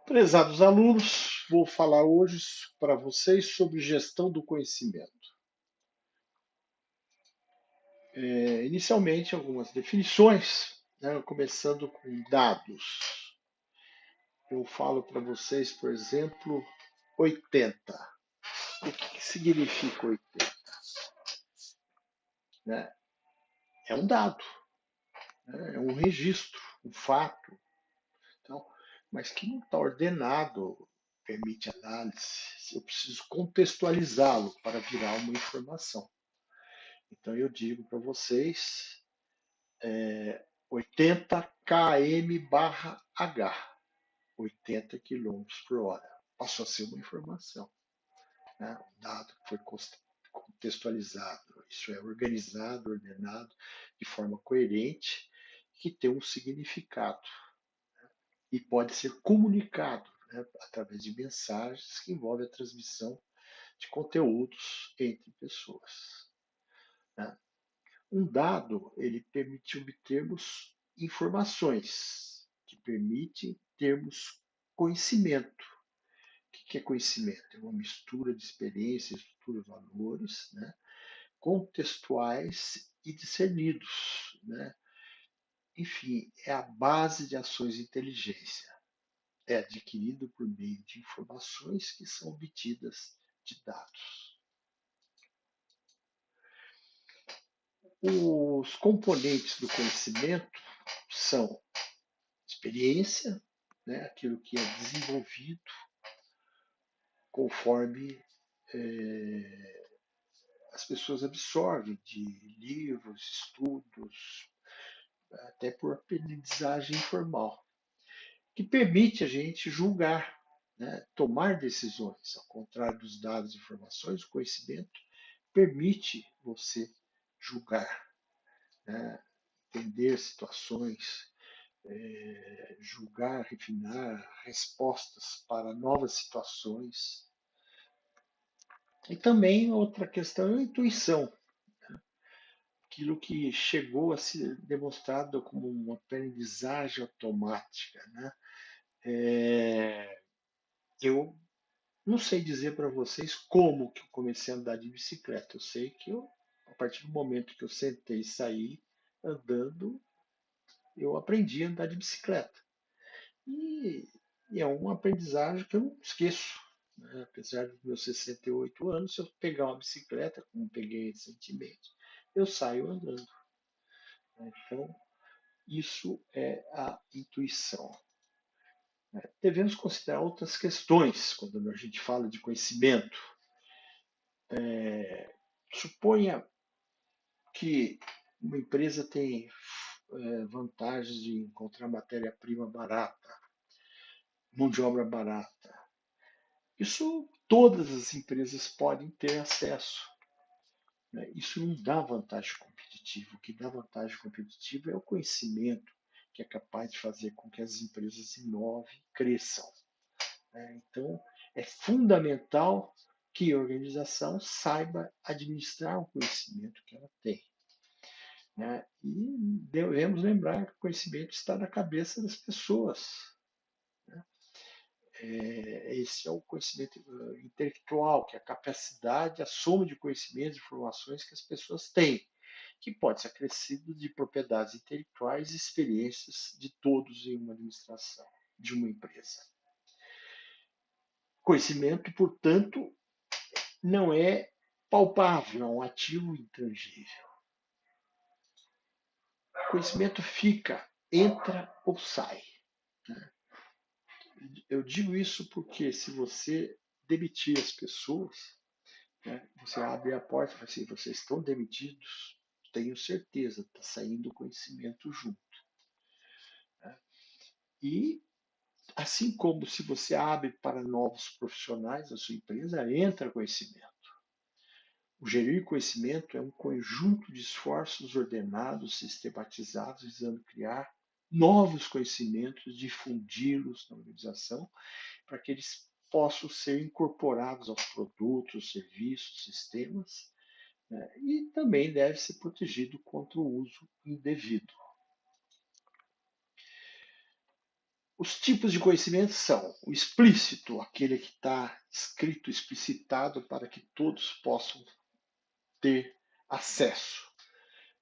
Prezados alunos, vou falar hoje para vocês sobre gestão do conhecimento. Inicialmente, algumas definições, né, começando com dados. Eu falo para vocês, por exemplo, 80. O que significa 80? Né? É um dado, né? É um registro, um fato, então, mas que não está ordenado, permite análise. Eu preciso contextualizá-lo para virar uma informação. Então eu digo para vocês 80 km/h, 80 quilômetros por hora. Passou a ser uma informação, né? Um dado que foi contextualizado, isso é, organizado, ordenado de forma coerente, que tem um significado e pode ser comunicado, né, através de mensagens que envolvem a transmissão de conteúdos entre pessoas, né? Um dado, ele permite obtermos informações, que permite termos conhecimento. O que é conhecimento? É uma mistura de experiências, estrutura, valores, né, contextuais e discernidos, né? Enfim, é a base de ações de inteligência. É adquirido por meio de informações que são obtidas de dados. Os componentes do conhecimento são experiência, né, aquilo que é desenvolvido conforme as pessoas absorvem de livros, estudos, até por aprendizagem informal, que permite a gente julgar, né, tomar decisões. Ao contrário dos dados e informações, o conhecimento permite você julgar, né, entender situações, julgar, refinar respostas para novas situações. E também outra questão é a intuição, aquilo que chegou a ser demonstrado como uma aprendizagem automática, né? Eu não sei dizer para vocês como que eu comecei a andar de bicicleta. Eu sei que a partir do momento que eu sentei e saí andando, eu aprendi a andar de bicicleta. E, e é uma aprendizagem que eu não esqueço, né? Apesar dos meus 68 anos, se eu pegar uma bicicleta, como peguei recentemente, eu saio andando, né? Então, isso é a intuição, né? Devemos considerar outras questões quando a gente fala de conhecimento. Suponha que uma empresa tem vantagens de encontrar matéria-prima barata, mão de obra barata. Isso todas as empresas podem ter acesso, né? Isso não dá vantagem competitiva. O que dá vantagem competitiva é o conhecimento, que é capaz de fazer com que as empresas inovem, cresçam, né? Então, é fundamental que a organização saiba administrar o conhecimento que ela tem, né? E devemos lembrar que o conhecimento está na cabeça das pessoas, né? Esse é o conhecimento intelectual, que é a capacidade, a soma de conhecimentos e informações que as pessoas têm, que pode ser acrescido de propriedades intelectuais e experiências de todos em uma administração, de uma empresa. Conhecimento, portanto, não é palpável, é um ativo intangível. Conhecimento fica, entra ou sai, né? Eu digo isso porque se você demitir as pessoas, né, você abre a porta e fala assim, vocês estão demitidos, tenho certeza, está saindo conhecimento junto, né? E assim como se você abre para novos profissionais da sua empresa, entra conhecimento. O gerir conhecimento é um conjunto de esforços ordenados, sistematizados, visando criar novos conhecimentos, difundi-los na organização, para que eles possam ser incorporados aos produtos, serviços, sistemas, né? E também deve ser protegido contra o uso indevido. Os tipos de conhecimento são o explícito, aquele que está escrito, explicitado para que todos possam ter acesso.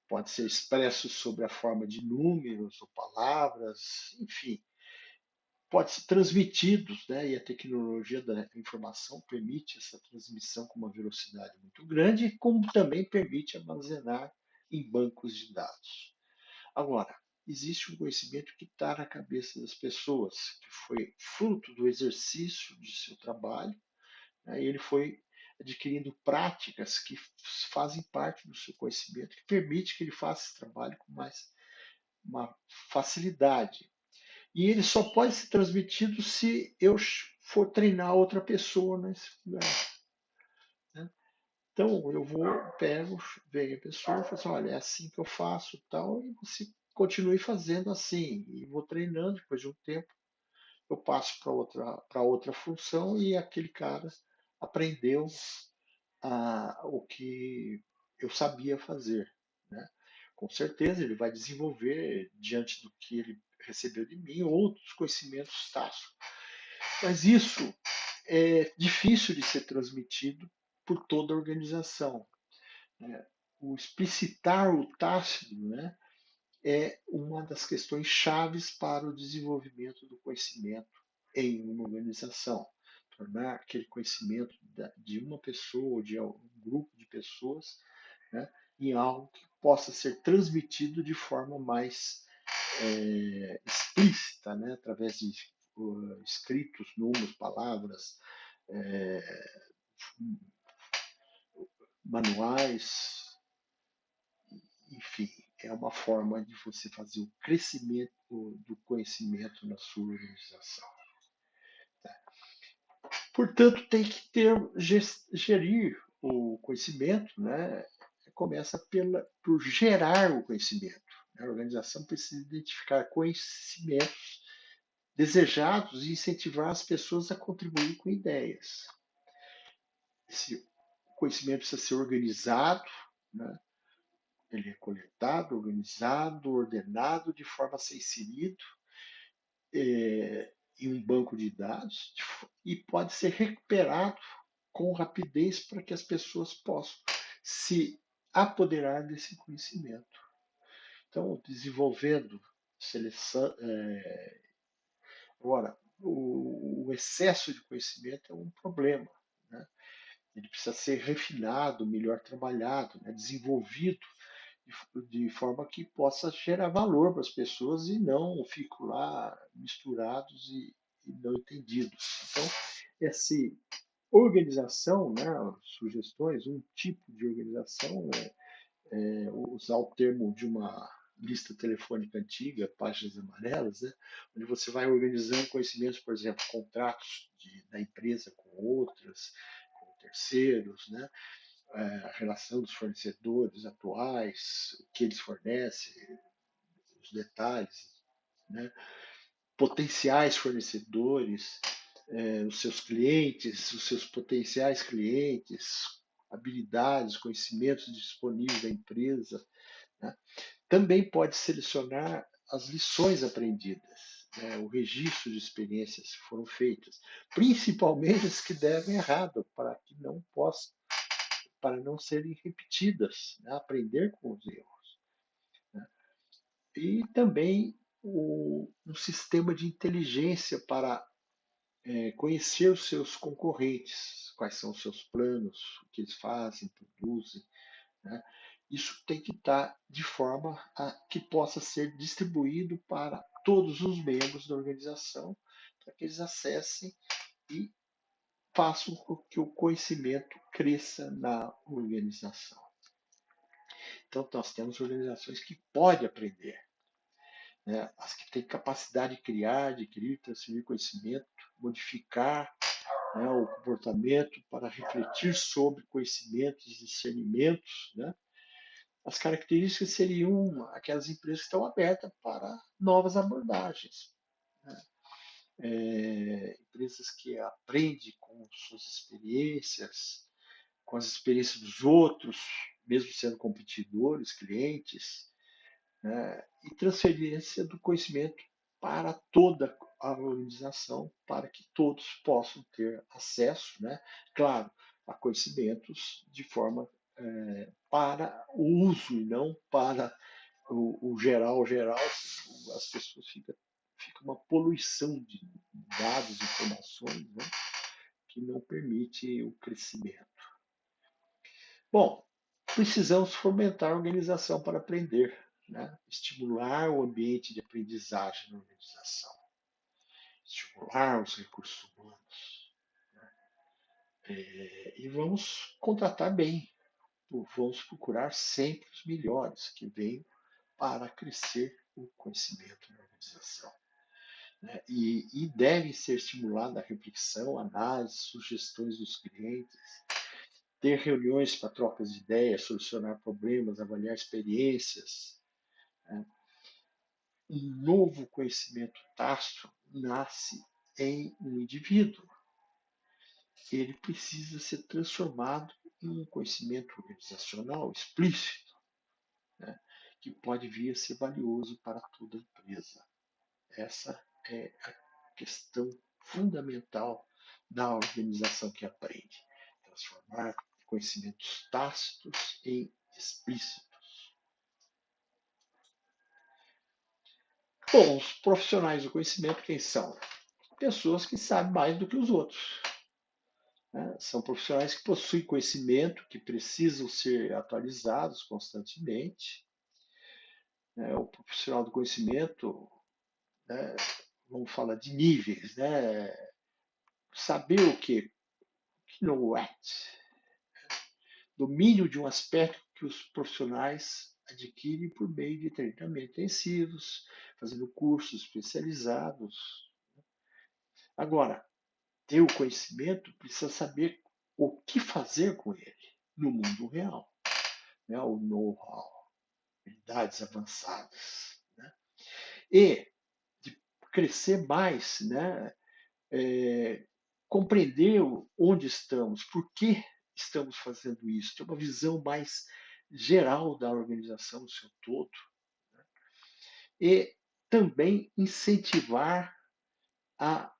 Pode ser expresso sob a forma de números ou palavras, enfim, pode ser transmitidos, né? E a tecnologia da informação permite essa transmissão com uma velocidade muito grande, como também permite armazenar em bancos de dados. Agora, existe um conhecimento que está na cabeça das pessoas, que foi fruto do exercício de seu trabalho, né? E ele foi adquirindo práticas que fazem parte do seu conhecimento, que permite que ele faça esse trabalho com mais uma facilidade. E ele só pode ser transmitido se eu for treinar outra pessoa nesse lugar, né? Então, eu vou, pego, venho a pessoa e falo assim, olha, é assim que eu faço tal, e você continue fazendo assim. E vou treinando, depois de um tempo, eu passo para outra função e aquele cara aprendeu o que eu sabia fazer, né? Com certeza ele vai desenvolver, diante do que ele recebeu de mim, outros conhecimentos tácitos. Mas isso é difícil de ser transmitido por toda a organização, né? O explicitar o tácito, né, é uma das questões chaves para o desenvolvimento do conhecimento em uma organização. Tornar aquele conhecimento de uma pessoa, de um grupo de pessoas, né, em algo que possa ser transmitido de forma mais explícita, né, através de escritos, números, palavras, é, manuais, enfim, é uma forma de você fazer o crescimento do conhecimento na sua organização. Portanto, tem que gerir o conhecimento, né? Começa por gerar o conhecimento. A organização precisa identificar conhecimentos desejados e incentivar as pessoas a contribuir com ideias. Esse conhecimento precisa ser organizado, né? Ele é coletado, organizado, ordenado de forma a ser inserido em um banco de dados e pode ser recuperado com rapidez para que as pessoas possam se apoderar desse conhecimento. Então, desenvolvendo seleção. Agora, o excesso de conhecimento é um problema, né? Ele precisa ser refinado, melhor trabalhado, né? Desenvolvido de forma que possa gerar valor para as pessoas e não fico lá misturados e não entendidos. Então, essa organização, né, sugestões, um tipo de organização usar o termo de uma lista telefônica antiga, páginas amarelas, né, onde você vai organizando conhecimentos, por exemplo, contratos da empresa com outras, com terceiros, né, a relação dos fornecedores atuais, o que eles fornecem, os detalhes, né? Potenciais fornecedores, os seus clientes, os seus potenciais clientes, habilidades, conhecimentos disponíveis da empresa, né? Também pode selecionar as lições aprendidas, né? O registro de experiências que foram feitas, principalmente as que deram errado, para que não possam para não serem repetidas, né? Aprender com os erros, né? E também um sistema de inteligência para conhecer os seus concorrentes, quais são os seus planos, o que eles fazem, produzem, né? Isso tem que estar de forma a que possa ser distribuído para todos os membros da organização, para que eles acessem e façam com que o conhecimento cresça na organização. Então, nós temos organizações que podem aprender, né? As que têm capacidade de criar, adquirir, transferir conhecimento, modificar, né, o comportamento para refletir sobre conhecimentos e discernimentos, né? As características seriam aquelas empresas que estão abertas para novas abordagens, né? Empresas que aprendem com suas experiências, com as experiências dos outros, mesmo sendo competidores, clientes, né? E transferência do conhecimento para toda a organização, para que todos possam ter acesso, né, claro, a conhecimentos de forma para o uso e não para o geral, geral, as pessoas fica uma poluição de dados, informações, né, que não permite o crescimento. Bom, precisamos fomentar a organização para aprender, né? Estimular o ambiente de aprendizagem na organização, estimular os recursos humanos. E vamos contratar bem, vamos procurar sempre os melhores que venham para crescer o conhecimento na organização. Né? E deve ser estimulada a reflexão, análise, sugestões dos clientes, ter reuniões para trocas de ideias, solucionar problemas, avaliar experiências. Né? Um novo conhecimento tácito nasce em um indivíduo. Ele precisa ser transformado em um conhecimento organizacional explícito, né? Que pode vir a ser valioso para toda a empresa. Essa é a questão fundamental da organização que aprende. Transformar conhecimentos tácitos em explícitos. Bom, os profissionais do conhecimento, quem são? Pessoas que sabem mais do que os outros. Né? São profissionais que possuem conhecimento, que precisam ser atualizados constantemente. Né? O profissional do conhecimento, né? Vamos falar de níveis, né? Saber o que? Know what? Domínio de um aspecto que os profissionais adquirem por meio de treinamento intensivos, fazendo cursos especializados. Agora, ter o conhecimento precisa saber o que fazer com ele no mundo real, né? O know-how, habilidades avançadas. Né? E de crescer mais, né? Compreender onde estamos, por que estamos fazendo isso, ter uma visão mais geral da organização no seu todo. Né? E também incentivar a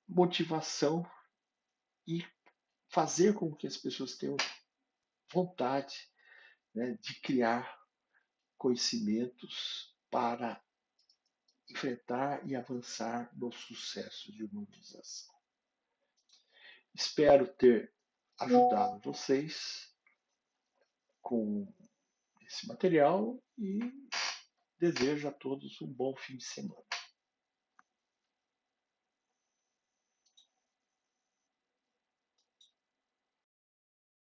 motivação e fazer com que as pessoas tenham vontade, né, de criar conhecimentos para enfrentar e avançar no sucesso de uma organização. Espero ter ajudado vocês com esse material e desejo a todos um bom fim de semana.